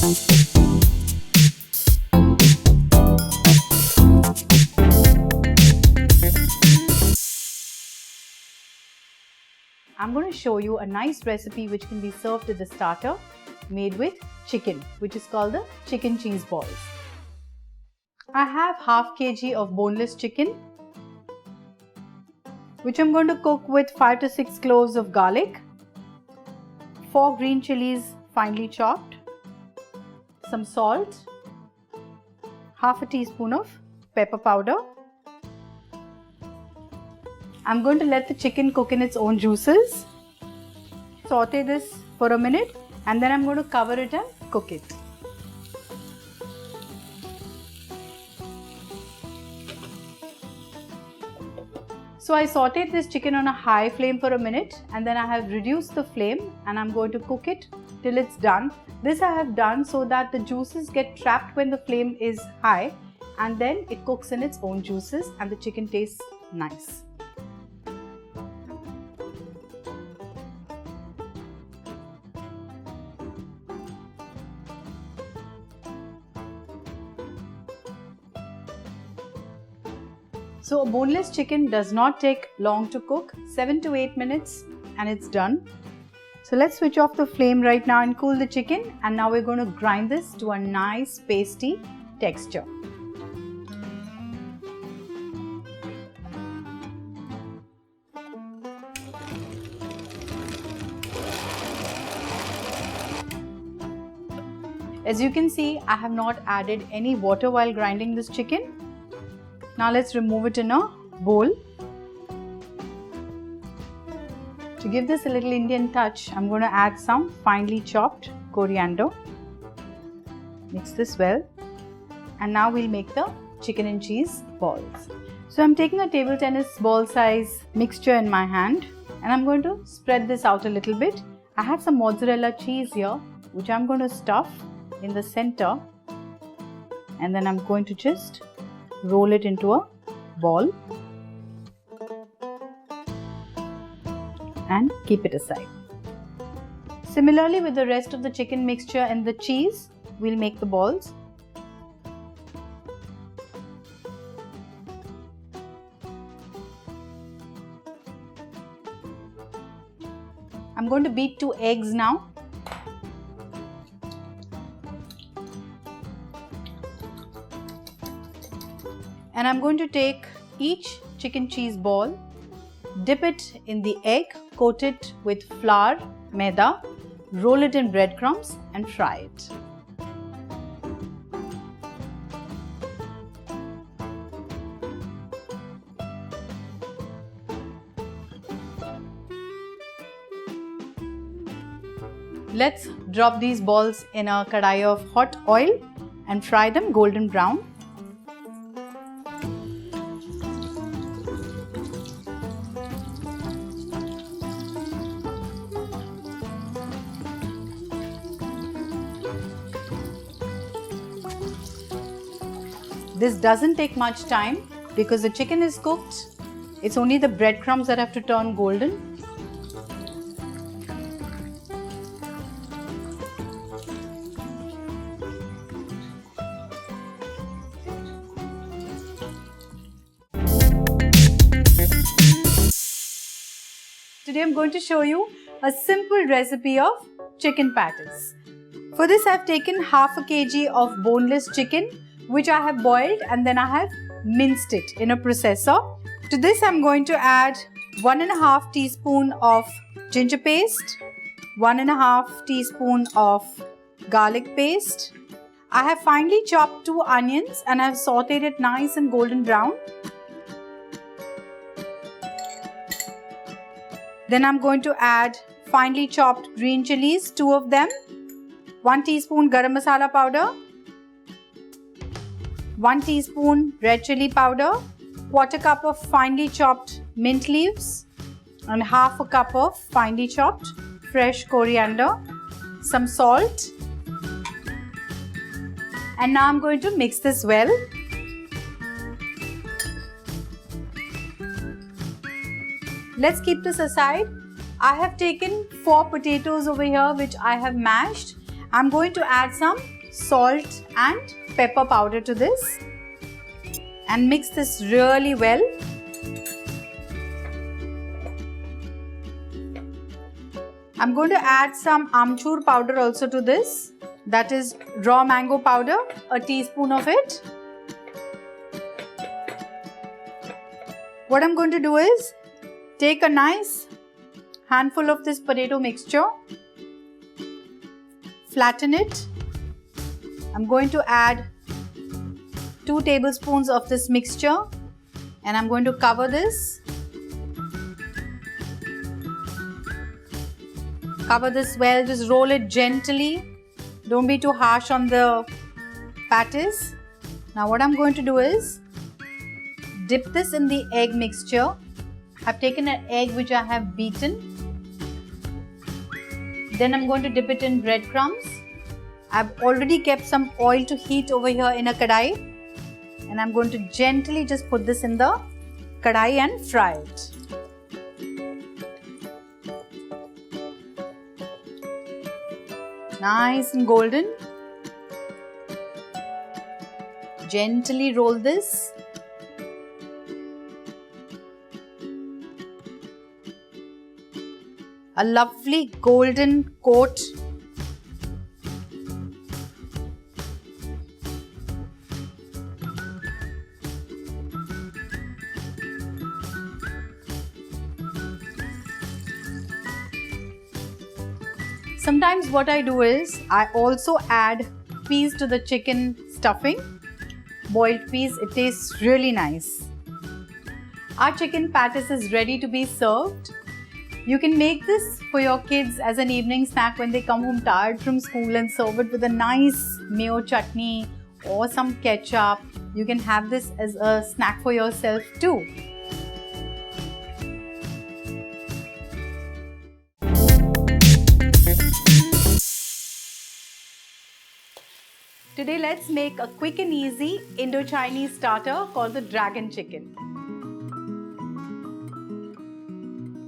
I'm going to show you a nice recipe which can be served as a starter made with chicken, which is called the chicken cheese balls. I have half kg of boneless chicken, which I'm going to cook with 5 to 6 cloves of garlic, 4 green chilies finely chopped, some salt, half a teaspoon of pepper powder. I'm going to let the chicken cook in its own juices. Saute this for a minute and then I'm going to cover it and cook it. So I sauteed this chicken on a high flame for a minute and then I have reduced the flame and I'm going to cook it till it's done. This I have done so that the juices get trapped when the flame is high and then it cooks in its own juices and the chicken tastes nice. So a boneless chicken does not take long to cook, 7 to 8 minutes and it's done. So let's switch off the flame right now and cool the chicken, and now we're going to grind this to a nice pasty texture. As you can see, I have not added any water while grinding this chicken. Now let's remove it in a bowl. To give this a little Indian touch, I'm going to add some finely chopped coriander. Mix this well. And now we'll make the chicken and cheese balls. So I'm taking a table tennis ball size mixture in my hand and I'm going to spread this out a little bit. I have some mozzarella cheese here which I'm going to stuff in the center, and then I'm going to just roll it into a ball and keep it aside. Similarly with the rest of the chicken mixture and the cheese, we'll make the balls. I'm going to beat 2 eggs now. And I'm going to take each chicken cheese ball, dip it in the egg, coat it with flour, maida, roll it in breadcrumbs and fry it. Let's drop these balls in a kadai of hot oil and fry them golden brown. This doesn't take much time because the chicken is cooked. It's only the breadcrumbs that have to turn golden. Today I'm going to show you a simple recipe of chicken patties. For this I've taken half a kg of boneless chicken, which I have boiled and then I have minced it in a processor. To this I'm going to add 1.5 teaspoon of ginger paste, 1.5 teaspoon of garlic paste. I have finely chopped 2 onions and I have sauteed it nice and golden brown. Then I'm going to add finely chopped green chilies, 2 of them, 1 teaspoon garam masala powder, 1 teaspoon red chili powder, 1/4 cup of finely chopped mint leaves and 1/2 cup of finely chopped fresh coriander, some salt, and now I'm going to mix this well. Let's keep this aside. I have taken 4 potatoes over here which I have mashed. I'm going to add some salt and pepper powder to this and mix this really well. I'm going to add some amchur powder also to this. That is raw mango powder, a teaspoon of it. What I'm going to do is take a nice handful of this potato mixture, flatten it. I'm going to add 2 tablespoons of this mixture and I'm going to cover this. Cover this well, just roll it gently. Don't be too harsh on the patties. Now what I'm going to do is dip this in the egg mixture. I've taken an egg which I have beaten. Then I'm going to dip it in breadcrumbs. I've already kept some oil to heat over here in a kadai. And I'm going to gently just put this in the kadai and fry it. Nice and golden. Gently roll this. A lovely golden coat. Sometimes what I do is I also add peas to the chicken stuffing. Boiled peas, it tastes really nice. Our chicken patties is ready to be served. You can make this for your kids as an evening snack when they come home tired from school and serve it with a nice mayo chutney or some ketchup. You can have this as a snack for yourself too. Today let's make a quick and easy Indo-Chinese starter called the dragon chicken.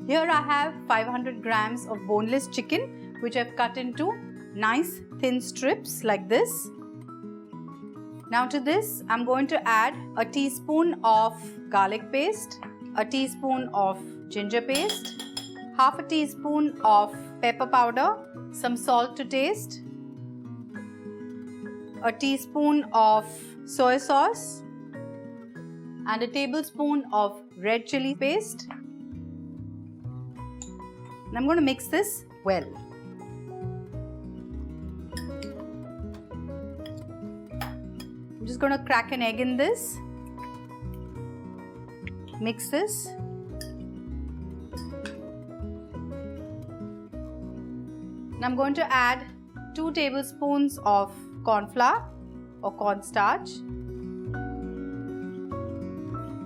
Here I have 500 grams of boneless chicken which I've cut into nice thin strips like this. Now to this I'm going to add a teaspoon of garlic paste, a teaspoon of ginger paste, half a teaspoon of pepper powder, some salt to taste, a teaspoon of soy sauce and a tablespoon of red chili paste. And I'm going to mix this well. I'm just going to crack an egg in this. Mix this. And I'm going to add 2 tablespoons of corn flour or cornstarch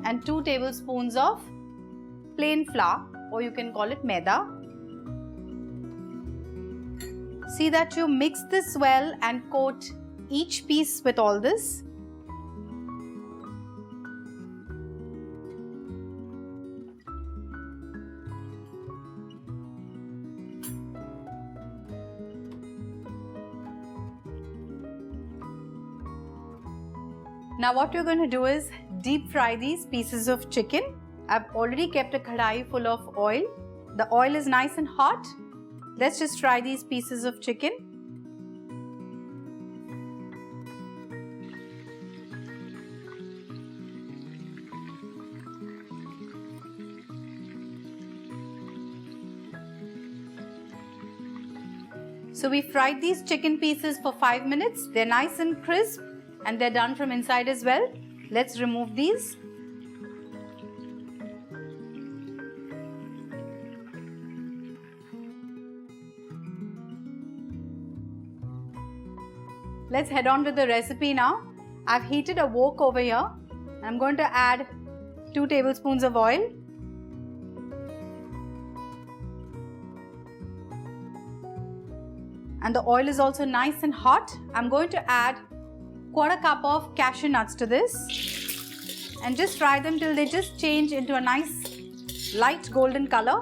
and 2 tablespoons of plain flour, or you can call it maida. See that you mix this well and coat each piece with all this. Now what you're going to do is deep fry these pieces of chicken. I've already kept a kadai full of oil. The oil is nice and hot. Let's just fry these pieces of chicken. So we fried these chicken pieces for 5 minutes. They're nice and crisp and they're done from inside as well. Let's remove these. Let's head on with the recipe now. I've heated a wok over here. I'm going to add 2 tablespoons of oil. And the oil is also nice and hot. I'm going to add 1/4 cup of cashew nuts to this and just fry them till they just change into a nice light golden color.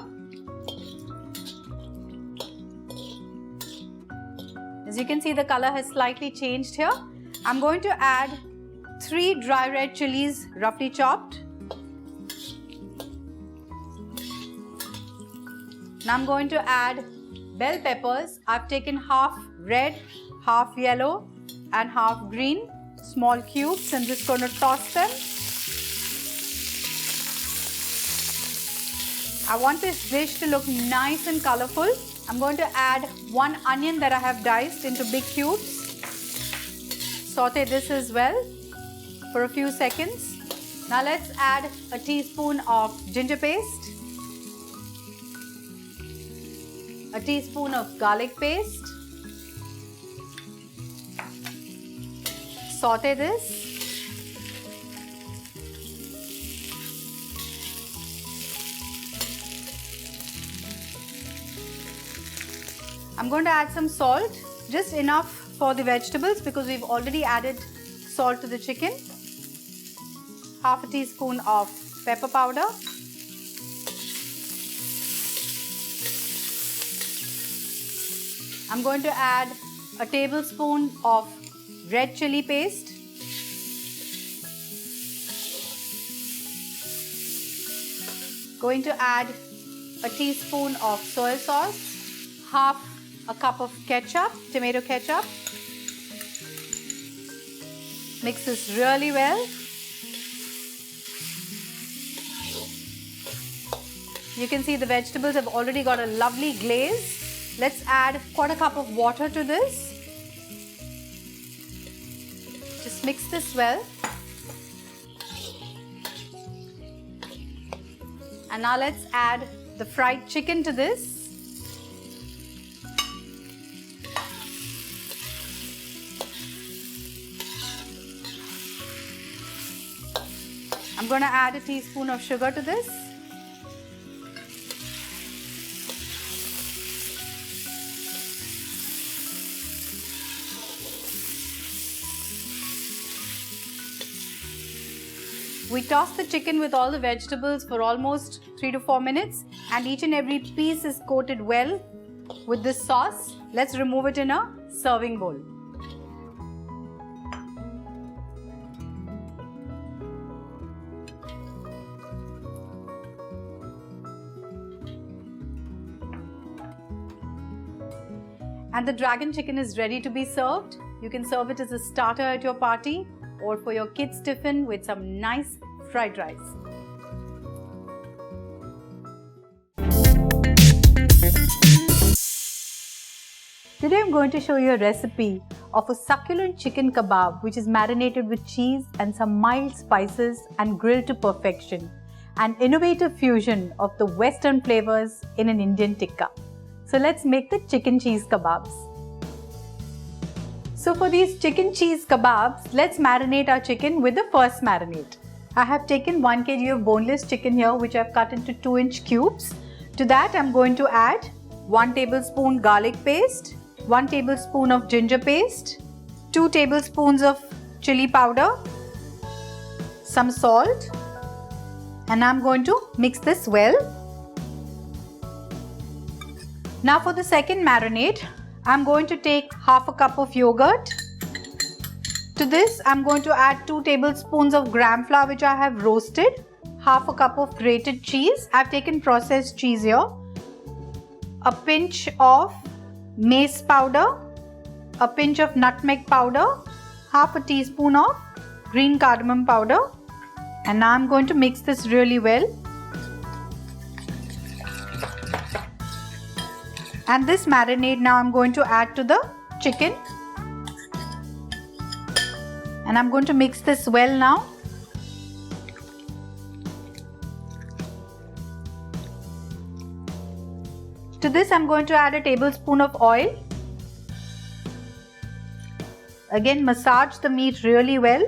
As you can see, the color has slightly changed here. I'm going to add 3 dry red chilies, roughly chopped. Now I'm going to add bell peppers. I've taken half red, half yellow and half green, small cubes. I'm just going to toss them. I want this dish to look nice and colorful. I'm going to add 1 onion that I have diced into big cubes. Saute this as well for a few seconds. Now let's add a teaspoon of ginger paste, a teaspoon of garlic paste. Saute this. I'm going to add some salt, just enough for the vegetables because we've already added salt to the chicken. Half a teaspoon of pepper powder. I'm going to add a tablespoon of red chili paste. Going to add a teaspoon of soy sauce, half a cup of ketchup, tomato ketchup. Mix this really well. You can see the vegetables have already got a lovely glaze. Let's add 1/4 cup of water to this. Just mix this well. And now let's add the fried chicken to this. I'm going to add a teaspoon of sugar to this. We toss the chicken with all the vegetables for almost 3 to 4 minutes, and each and every piece is coated well with this sauce. Let's remove it in a serving bowl. And the dragon chicken is ready to be served. You can serve it as a starter at your party or for your kids' tiffin with some nice fried rice. Today I'm going to show you a recipe of a succulent chicken kebab which is marinated with cheese and some mild spices and grilled to perfection. An innovative fusion of the Western flavors in an Indian tikka. So let's make the chicken cheese kebabs. So for these chicken cheese kebabs, let's marinate our chicken with the first marinade. I have taken 1 kg of boneless chicken here which I've cut into 2-inch cubes. To that I'm going to add 1 tablespoon garlic paste, 1 tablespoon of ginger paste, 2 tablespoons of chili powder, some salt, and I'm going to mix this well. Now for the second marinade, I'm going to take half a cup of yogurt. To this, I'm going to add 2 tablespoons of gram flour which I have roasted, half a cup of grated cheese. I've taken processed cheese here, a pinch of mace powder, a pinch of nutmeg powder, half a teaspoon of green cardamom powder, and now I'm going to mix this really well. And this marinade now I'm going to add to the chicken, and I'm going to mix this well now. To this I'm going to add a tablespoon of oil. Again, massage the meat really well.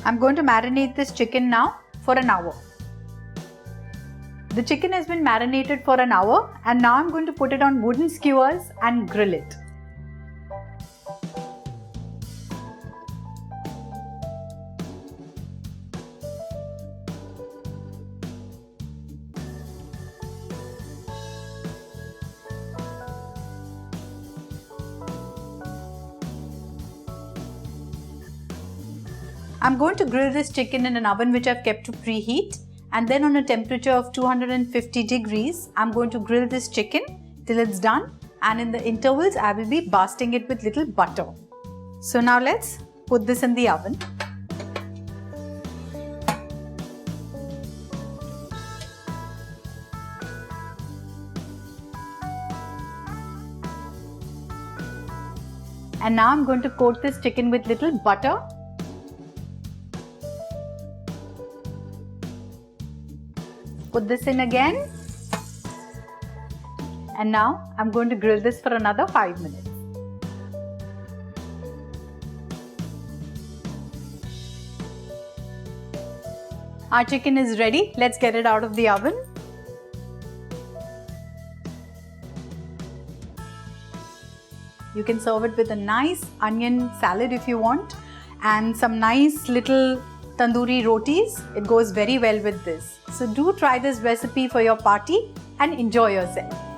I'm going to marinate this chicken now for an hour. The chicken has been marinated for an hour, and now I'm going to put it on wooden skewers and grill it. I'm going to grill this chicken in an oven which I've kept to preheat, and then on a temperature of 250 degrees, I'm going to grill this chicken till it's done, and in the intervals I will be basting it with little butter. So now let's put this in the oven. And now I'm going to coat this chicken with little butter. Put this in again. And now I'm going to grill this for another 5 minutes. Our chicken is ready. Let's get it out of the oven. You can serve it with a nice onion salad if you want, and some nice little tandoori rotis. It goes very well with this. So do try this recipe for your party and enjoy yourself.